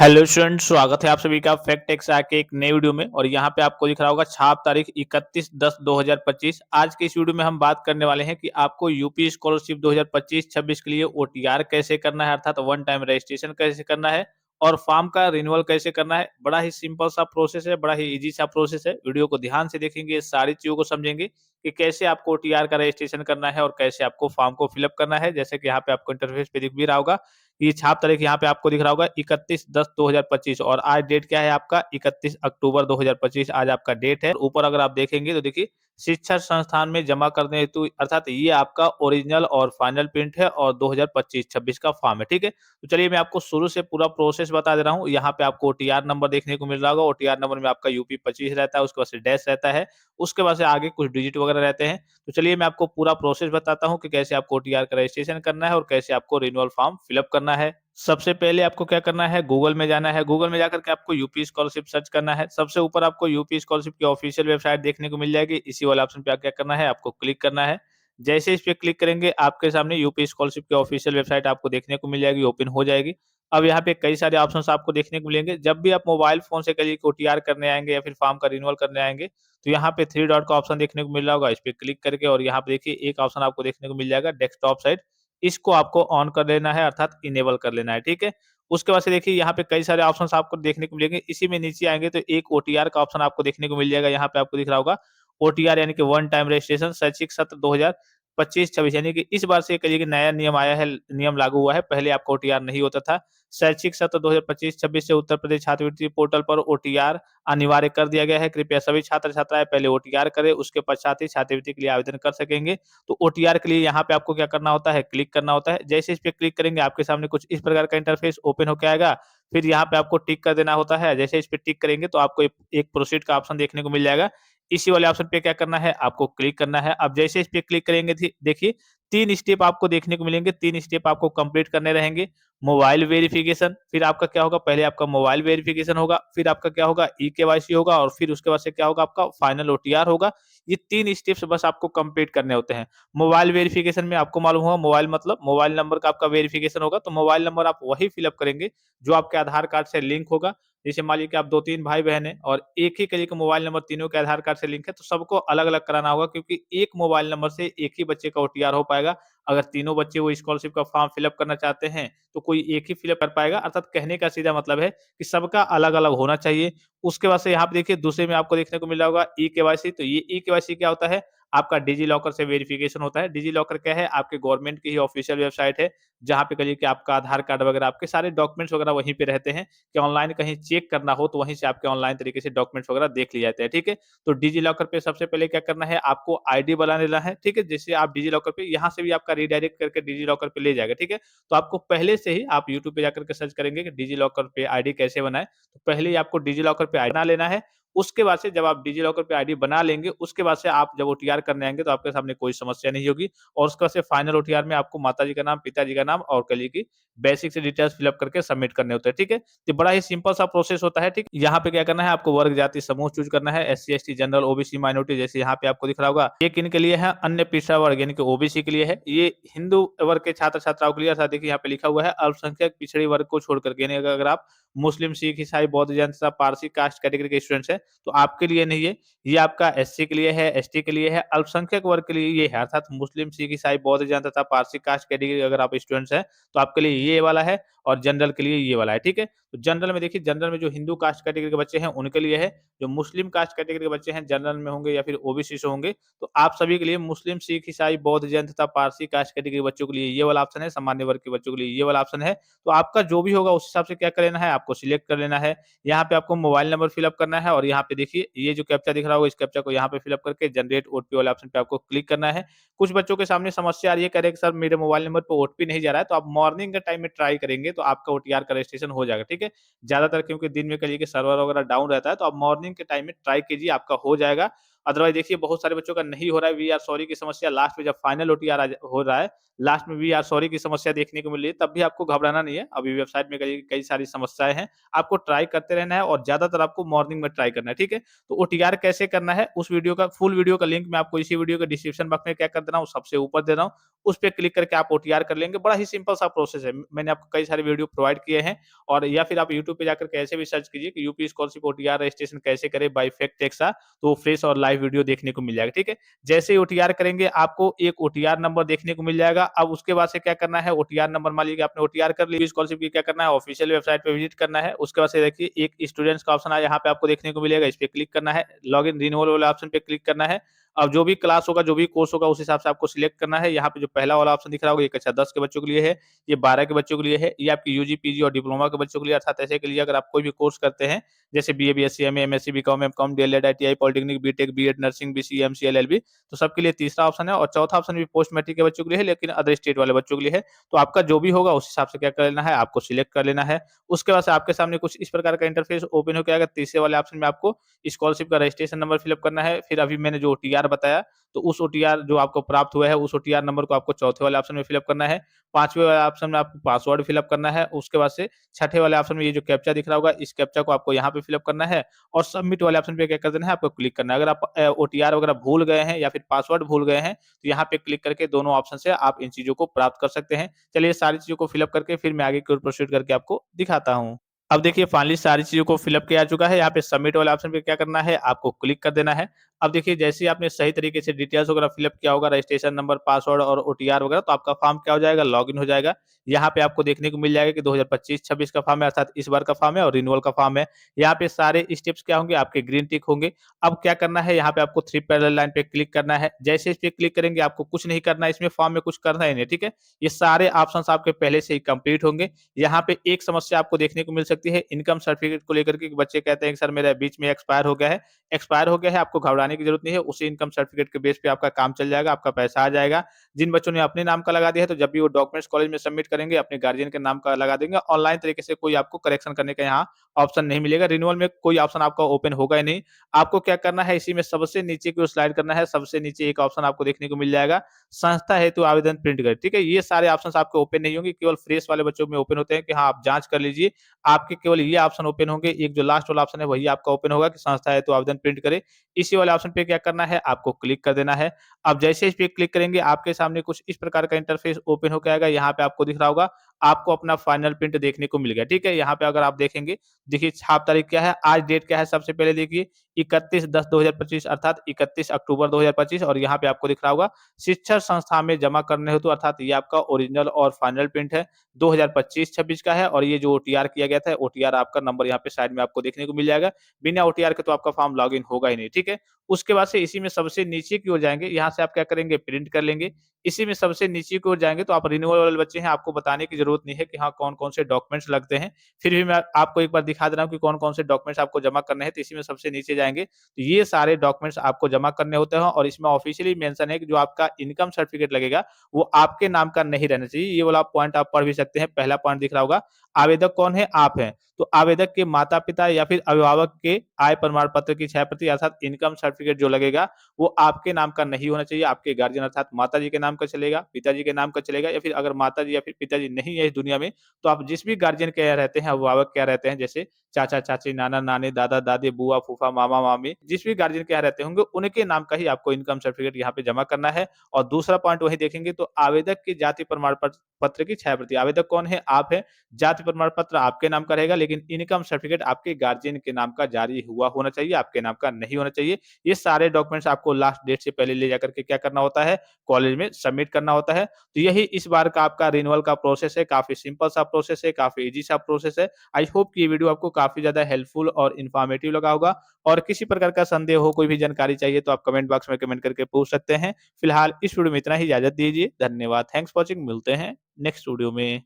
Hello student, स्वागत है आप सभी का फैक्ट टेक्स के एक नए वीडियो में। और यहाँ पे आपको दिख रहा होगा छाप तारीख 31/10/2025। आज के इस वीडियो में हम बात करने वाले हैं कि आपको यूपी स्कॉलरशिप 2025-26 के लिए ओटीआर कैसे करना है, अर्थात वन टाइम रजिस्ट्रेशन कैसे करना है और फॉर्म का रिन्यूअल कैसे करना है। बड़ा ही सिंपल सा प्रोसेस है, बड़ा ही इजी सा प्रोसेस है। वीडियो को ध्यान से देखेंगे, सारी चीजों को समझेंगे कि कैसे आपको ओटीआर का रजिस्ट्रेशन करना है और कैसे आपको फॉर्म को फिलअप करना है। जैसे कि यहाँ पे आपको इंटरफेस पे दिख भी रहा होगा, ये छाप तारीख यहाँ पे आपको दिख रहा होगा 31/10/2025 और आज डेट क्या है आपका 31 अक्टूबर 2025 आज आपका डेट है। ऊपर अगर आप देखेंगे तो देखिए शिक्षा संस्थान में जमा करने हेतु, अर्थात ये आपका ओरिजिनल और फाइनल प्रिंट है और 2025-26 का फॉर्म है। ठीक है, तो चलिए मैं आपको शुरू से पूरा प्रोसेस बता दे रहा हूँ। यहाँ पे आपको ओटीआर नंबर देखने को मिल रहा होगा। ओटीआर नंबर में आपका यूपी 25 रहता है, उसके बाद से डैश रहता है, उसके बाद से आगे कुछ डिजिट वगैरह रहते हैं। तो चलिए मैं आपको पूरा प्रोसेस बताता हूँ कि कैसे आपको ओटीआर का रजिस्ट्रेशन करना है और कैसे आपको रिन्यूअल फॉर्म फिलअप करना है। सबसे पहले आपको क्या करना है, गूगल में जाना है। गूगल में जाकर के आपको यूपी स्कॉलरशिप सर्च करना है। सबसे ऊपर आपको यूपी स्कॉलरशिप की ऑफिशियल वेबसाइट देखने को मिल जाएगी। इसी वाले ऑप्शन पे क्या करना है, आपको क्लिक करना है। जैसे इस पे क्लिक करेंगे आपके सामने यूपी स्कॉलरशिप की ऑफिशियल वेबसाइट आपको देखने को मिल जाएगी, ओपन हो जाएगी। अब यहाँ पे कई सारे ऑप्शंस आपको देखने को मिलेंगे। जब भी आप मोबाइल फोन से करिए ओटीआर करने आएंगे या फिर फॉर्म का रिन्यूअल करने आएंगे, तो यहाँ पे थ्री डॉट का ऑप्शन देखने को मिल रहा होगा, इस पे क्लिक करके और यहाँ पे देखिए एक ऑप्शन आपको देखने को मिल जाएगा डेस्कटॉप साइड। इसको आपको ऑन कर लेना है, अर्थात इनेबल कर लेना है। ठीक है, उसके बाद से देखिए यहाँ पे कई सारे ऑप्शंस आपको देखने को मिलेंगे। इसी में नीचे आएंगे तो एक ओटीआर का ऑप्शन आपको देखने को मिल जाएगा। यहाँ पे आपको दिख रहा होगा ओटीआर यानी कि वन टाइम रजिस्ट्रेशन शैक्षिक सत्र 2025-26, यानी कि इस बार से कहिए कि नया नियम आया है, नियम लागू हुआ है। पहले आपका ओटीआर नहीं होता था। शैक्षिक सत्र 2025-26 से उत्तर प्रदेश छात्रवृत्ति पोर्टल पर ओटीआर अनिवार्य कर दिया गया है। कृपया सभी छात्र छात्राएं पहले ओटीआर करें, उसके पश्चात ही छात्रवृत्ति के लिए आवेदन कर सकेंगे। तो ओटीआर के लिए यहाँ पे आपको क्या करना होता है, क्लिक करना होता है। जैसे इस पे क्लिक करेंगे आपके सामने कुछ इस प्रकार का इंटरफेस ओपन होकर आएगा। फिर यहाँ पे आपको टिक कर देना होता है। जैसे इस पे टिक करेंगे तो आपको एक प्रोसीड का ऑप्शन देखने को मिल जाएगा। इसी वाले ऑप्शन पे क्या करना है, आपको क्लिक करना है। अब जैसे इस पे क्लिक करेंगे देखिए 3 स्टेप आपको देखने को मिलेंगे। 3 स्टेप आपको कंप्लीट करने रहेंगे। मोबाइल वेरिफिकेशन, फिर आपका क्या होगा, पहले आपका मोबाइल वेरिफिकेशन होगा, फिर आपका क्या होगा, ई-केवाईसी होगा और फिर उसके बाद से क्या होगा, आपका फाइनल ओटीआर होगा। ये 3 स्टेप्स बस आपको कंप्लीट करने होते हैं। मोबाइल वेरिफिकेशन में आपको मालूम होगा, मोबाइल मतलब मोबाइल नंबर का आपका वेरिफिकेशन होगा। तो मोबाइल नंबर आप वही फिलअप करेंगे जो आपके आधार कार्ड से लिंक होगा। जैसे मान लीजिए कि आप 2-3 भाई-बहन हैं और एक ही कहीं का मोबाइल नंबर तीनों के आधार कार्ड से लिंक है, तो सबको अलग-अलग कराना होगा, क्योंकि एक मोबाइल नंबर से एक ही बच्चे का ओटीआर हो पाएगा। अगर तीनों बच्चे वो स्कॉलरशिप का फॉर्म फिलअप करना चाहते हैं, तो कोई एक ही फिलअप कर पाएगा। अर्थात कहने का सीधा मतलब है कि सबका अलग-अलग होना चाहिए। उसके बाद से यहाँ पे देखिए दूसरे में आपको देखने को मिल रहा होगा ई-केवाईसी। तो ये ई-केवाईसी क्या होता है, आपका डिजी लॉकर से वेरिफिकेशन होता है। डिजी लॉकर क्या है, आपके गवर्नमेंट की ही ऑफिशियल वेबसाइट है, जहाँ पे कहिए कि आपका आधार कार्ड वगैरह, आपके सारे डॉक्यूमेंट्स वगैरह वहीं पे रहते हैं, कि ऑनलाइन कहीं चेक करना हो तो वहीं से आपके ऑनलाइन तरीके से डॉक्यूमेंट्स वगैरह देख लिए जाते हैं। ठीक है, तो डिजी लॉकर पे सबसे पहले क्या करना है, आपको आईडी बना लेना है। ठीक है, जैसे आप डिजी लॉकर पे यहाँ से भी आपका रीडायरेक्ट करके डिजी लॉकर पे ले जाएगा। ठीक है, तो आपको पहले से ही आप यूट्यूब पे जाकर के सर्च करेंगे कि डिजी लॉकर पे आईडी कैसे बनाए, तो पहले ही आपको डिजी लॉकर पे आईडी बना लेना है। उसके बाद से जब आप डिजी लॉकर पे आईडी बना लेंगे, उसके बाद से आप जब ओटीआर करने आएँगे तो आपके सामने कोई समस्या नहीं होगी। और उसके बाद से फाइनल ओटीआर में आपको माताजी का नाम, पिताजी का नाम और कहिए कि बेसिक से डिटेल्स फिल अप करके सबमिट करने होते हैं। ठीक है, तो बड़ा ही सिंपल सा प्रोसेस होता है। ठीक, यहाँ पे क्या करना है, आपको वर्ग जाति समूह चूज करना है, SC ST general OBC minority. जैसे यहाँ पे आपको दिख रहा होगा, ये किन के लिए है, अन्य पिछड़ा वर्ग यानी कि ओबीसी के लिए है। ये हिंदू वर्ग के छात्र छात्राओं के लिए, अर्थात देखिए यहाँ पे लिखा हुआ है अल्पसंख्यक पिछड़ी वर्ग को छोड़ करके, यानी अगर आप मुस्लिम, सिख, ईसाई, बौद्ध, जैन तथा पारसी कास्ट कैटेगरी के स्टूडेंट्स हैं तो आपके लिए नहीं है। ये आपका एससी के लिए है, एसटी के लिए है, अल्पसंख्यक वर्ग के लिए ये है, अर्थात मुस्लिम, सिख, ईसाई, बौद्ध, जैन तथा पारसी कास्ट कैटेगरी अगर आप स्टूडेंट्स हैं तो आपके लिए ये वाला है और जनरल के लिए ये वाला है। ठीक है, तो जनरल में देखिए, जनरल में जो हिंदू कास्ट कैटेगरी के बच्चे हैं उनके लिए है। जो मुस्लिम कास्ट कैटेगरी के बच्चे हैं जनरल में होंगे या फिर ओबीसी से होंगे, तो आप सभी के लिए मुस्लिम, सिख, ईसाई, बौद्ध, जैन तथा पारसी कास्ट कैटेगरी के बच्चों के लिए ये वाला ऑप्शन है। सामान्य वर्ग के बच्चों के लिए ये वाला ऑप्शन है। तो आपका जो भी होगा उस हिसाब से क्या कर लेना है, आपको सिलेक्ट कर लेना है। यहाँ पे आपको मोबाइल नंबर फिलअप करना है और यहाँ पे देखिए ये जो कैप्चा दिख रहा होगा, इस कैप्चा को यहाँ पे फिलअप करके जनरेट ओटीपी वाले ऑप्शन पे आपको क्लिक करना है। कुछ बच्चों के सामने समस्या आ रही है, कह रहे हैं कि सर मेरे मोबाइल नंबर पे ओटीपी नहीं जा रहा है, तो आप मॉर्निंग के टाइम में ट्राई करेंगे तो आपका ओटीआर का रजिस्ट्रेशन हो जाएगा। ठीक है, ज्यादातर क्योंकि दिन में कहिए कि सर्वर वगैरह डाउन रहता है, तो आप मॉर्निंग के टाइम में ट्राई कीजिए, आपका हो जाएगा। अदरवाइज़ देखिए बहुत सारे बच्चों का नहीं हो रहा है, वी आर सॉरी की समस्या लास्ट में जब फाइनल ओटीआर हो रहा है, लास्ट में वी आर सॉरी की समस्या देखने को मिल रही है, तब भी आपको घबराना नहीं है। अभी वेबसाइट में कई कई सारी समस्याएँ हैं, आपको ट्राई करते रहना है और ज़्यादातर आपको मॉर्निंग में ट्राई करना है, ठीक है? तो ओटीआर कैसे करना है, उस वीडियो का फुल वीडियो का लिंक मैं आपको इसी वीडियो के डिस्क्रिप्शन बॉक्स में क्या कर दे रहा हूँ, सबसे ऊपर दे रहा हूँ। उस पे क्लिक करके आप ओटीआर कर लेंगे। बड़ा ही सिंपल सा प्रोसेस है। मैंने आपको कई सारे वीडियो प्रोवाइड किए हैं और या फिर आप यूट्यूब पे जाकर के ऐसे भी सर्च कीजिए कि यूपी स्कॉलरशिप ओटीआर रजिस्ट्रेशन कैसे करें बाय फैक्ट एक्सा, तो फ्रेश और लाइव वीडियो देखने को मिल जाएगा, ठीक है? जैसे ही ओटीआर करेंगे, आपको एक ओटीआर नंबर देखने को मिल जाएगा। अब उसके बाद से क्या करना है, ओटीआर नंबर मान लीजिए कि आपने ओटीआर कर ली, स्कॉलरशिप की क्या करना है, ऑफिशियल वेबसाइट पे विजिट करना है। उसके बाद से देखिए एक स्टूडेंट्स का ऑप्शन आया, यहाँ पे आपको देखने को मिलेगा, इस पे क्लिक करना है। लॉगिन रिन्यूअल वाले ऑप्शन पे क्लिक करना है। अब जो भी क्लास होगा, जो भी कोर्स होगा, उस हिसाब से आपको सिलेक्ट करना है। यहाँ पे जो पहला वाला ऑप्शन दिख रहा होगा, ये कक्षा 10 के बच्चों के लिए है, ये 12 के बच्चों के लिए है, ये आपकी यूजी, पीजी और डिप्लोमा के बच्चों के लिए, अर्थात ऐसे के लिए अगर आप कोई भी कोर्स करते हैं, जैसे BA, BSc, MA, MSc, BCom, MCom, DElEd, ITI, polytechnic, BTech, BEd, nursing, BCA, MCA, LLB, तो सबके लिए तीसरा ऑप्शन है और चौथा ऑप्शन भी पोस्ट मैट्रिक के बच्चों के लिए है, लेकिन अदर स्टेट वाले बच्चों के लिए है। तो आपका जो भी होगा उस हिसाब से क्या कर लेना है, आपको सिलेक्ट कर लेना है। उसके बाद से आपके सामने कुछ इस प्रकार का इंटरफेस ओपन होके आएगा। तीसरे वाले ऑप्शन में आपको स्कॉलरशिप का रजिस्ट्रेशन नंबर फिलअप करना है। फिर अभी मैंने जो ओटीआर बताया, तो उस ओटीआर जो आपको प्राप्त हुआ है, उस ओटीआर नंबर को आपको चौथे वाले ऑप्शन में फिलअप करना है। 5वें वाले ऑप्शन में आपको पासवर्ड फिलअप करना है। उसके बाद से छठे वाले ऑप्शन में ये जो कैप्चा दिख रहा होगा, इस कैप्चा को आपको यहाँ पे फिलअप करना है और सबमिट वाले ऑप्शन पे क्या कर देना है, आपको क्लिक करना है। अगर आप ओटीआर वगैरह भूल गए हैं या फिर पासवर्ड भूल गए हैं, तो यहाँ पे क्लिक करके दोनों ऑप्शन से आप इन चीज़ों को प्राप्त कर सकते हैं। चलिए सारी चीज़ों को फिलअप करके फिर मैं आगे की ओर प्रोसीड करके आपको दिखाता हूँ। अब देखिए फाइनली सारी चीज़ों को फिलअप किया जा चुका है। यहाँ पे सबमिट वाले ऑप्शन पे क्या करना है, आपको क्लिक कर देना है। अब देखिए जैसे ही आपने सही तरीके से डिटेल्स वगैरह फिलअप किया होगा, रजिस्ट्रेशन नंबर, पासवर्ड और ओटीआर वगैरह, तो आपका फॉर्म क्या हो जाएगा, लॉगिन हो जाएगा। यहाँ पे आपको देखने को मिल जाएगा कि 2025-26 का फॉर्म है, अर्थात इस बार का फॉर्म है और रिन्यूअल का फॉर्म है। यहाँ पे सारे स्टेप्स क्या होंगे, आपके ग्रीन टिक होंगे। अब क्या करना है, यहाँ पे आपको 3 पैरेलल लाइन पे क्लिक करना है। जैसे इस पे क्लिक करेंगे, आपको कुछ नहीं करना है, इसमें फॉर्म में कुछ करना ही नहीं, ठीक है? ये सारे ऑप्शंस आपके पहले से ही कंप्लीट होंगे। यहाँ पे एक समस्या आपको देखने को मिल सकती है इनकम सर्टिफिकेट को लेकर के, कि बच्चे कहते हैं कि सर मेरा बीच में एक्सपायर हो गया है। एक्सपायर हो गया है, आपको घबराने की जरूरत नहीं है, उसी इनकम सर्टिफिकेट के बेस पे आपका काम चल जाएगा, आपका पैसा आ जाएगा। जिन बच्चों ने अपने नाम का लगा दिया है, तो जब भी वो डॉक्यूमेंट्स कॉलेज में सबमिट करेंगे, अपने गार्डियन के नाम का लगा देंगे। ऑनलाइन तरीके से कोई आपको करेक्शन करने का यहाँ ऑप्शन नहीं मिलेगा। रिन्यूअल में कोई ऑप्शन आपका ओपन होगा ही नहीं। आपको क्या करना है, इसी में सबसे नीचे की ओर स्लाइड करना है। सबसे नीचे एक ऑप्शन आपको देखने को मिल जाएगा, संस्था हेतु आवेदन प्रिंट कर, ठीक है? ये सारे ऑप्शंस आपके ओपन नहीं होंगे, केवल फ्रेश वाले बच्चों में ओपन होते हैं कि हाँ, आप जाँच कर लीजिए। आपके केवल ये ऑप्शन ओपन होंगे, एक जो लास्ट वाला ऑप्शन है वही आपका ओपन होगा कि संस्था हेतु आवेदन प्रिंट करें। इसी वाले ऑप्शन पे क्या करना है, आपको क्लिक कर देना है। अब जैसे इस पे क्लिक करेंगे, आपके सामने कुछ इस प्रकार का इंटरफेस ओपन होके आएगा। यहाँ पे आपको दिख रहा होगा, आपको अपना फाइनल प्रिंट देखने को मिल गया, ठीक है? यहाँ पे अगर आप देखेंगे, देखिए छाप तारीख क्या है, आज डेट क्या है, सबसे पहले देखिए 31/10/2025 अर्थात 31 अक्टूबर 2025 और यहाँ पे आपको दिख रहा होगा शिक्षण संस्था में जमा करने हेतु, अर्थात ये आपका ओरिजिनल और फाइनल प्रिंट है, 2025-26 का है और ये जो ओटीआर किया गया था, ओटीआर आपका नंबर यहाँ पे साइड में आपको देखने को मिल जाएगा। बिना ओटीआर के तो आपका फॉर्म लॉगिन होगा ही नहीं, ठीक है? उसके बाद से इसी में सबसे नीचे की ओर जाएँगे, यहाँ से आप क्या करेंगे, प्रिंट कर लेंगे। इसी में सबसे नीचे की ओर जाएँगे, तो आप रिन्यूअल वाले बच्चे हैं, आपको बताने की ज़रूरत नहीं है कि हाँ, कौन-कौन से डॉक्यूमेंट्स लगते हैं। फिर भी मैं आपको एक बार दिखा दे रहा हूँ कि कौन-कौन से डॉक्यूमेंट्स आपको जमा करने हैं, तो इसी में सबसे नीचे जाएँगे, तो ये सारे डॉक्यूमेंट्स आपको जमा करने होते हैं और इसमें ऑफ़िशियली मेंशन है कि जो आपका इनकम सर्टिफिकेट लगेगा, वो आपके नाम का नहीं रहना चाहिए। ये वाला पॉइंट आप पढ़ भी सकते हैं। पहला पॉइंट दिख रहा होगा, आवेदक कौन है? आप हैं। तो आवेदक के माता-पिता या फिर अभिभावक के आय प्रमाण पत्र की 6 प्रति अर्थात इनकम सर्टिफिकेट जो लगेगा, वो आपके नाम का नहीं होना चाहिए, आपके गार्डियन अर्थात माताजी के नाम का चलेगा, पिताजी के नाम का चलेगा या फिर अगर माताजी या फिर पिताजी नहीं है इस दुनिया में, तो आप जिस भी गार्डियन के यहाँ रहते हैं, अभिभावक के यहाँ रहते हैं, जैसे चाचा-चाची, नाना-नानी, दादा-दादी, बुआ-फूफा, मामा-मामी, जिस भी गार्डियन के यहाँ रहते होंगे, उनके नाम का ही आपको इनकम सर्टिफिकेट यहाँ पे जमा करना है। और दूसरा पॉइंट वही देखेंगे, तो आवेदक की जाति प्रमाण पत्र की 6 प्रति, आवेदक कौन है? आप हैं। जाति प्रमाण पत्र आपके नाम का रहेगा, लेकिन इनकम सर्टिफिकेट आपके गार्डियन के नाम का जारी हुआ होना चाहिए, आपके नाम का नहीं होना चाहिए। ये सारे डॉक्यूमेंट्स आपको लास्ट डेट से पहले ले जाकर के क्या करना होता है, कॉलेज में सबमिट करना होता है। तो यही इस बार का आपका रिन्यूअल का प्रोसेस है, काफ़ी सिंपल सा प्रोसेस है, काफ़ी ईज़ी सा प्रोसेस है। आई होप कि ये वीडियो आपको काफ़ी ज़्यादा हेल्पफुल और इन्फॉर्मेटिव लगा होगा और किसी प्रकार का संदेह हो, कोई भी जानकारी चाहिए तो आप कमेंट बॉक्स में कमेंट करके पूछ सकते हैं। फिलहाल इस वीडियो में इतना ही, इजाज़त दीजिए। धन्यवाद। Thanks for watching. मिलते हैं नेक्स्ट वीडियो में।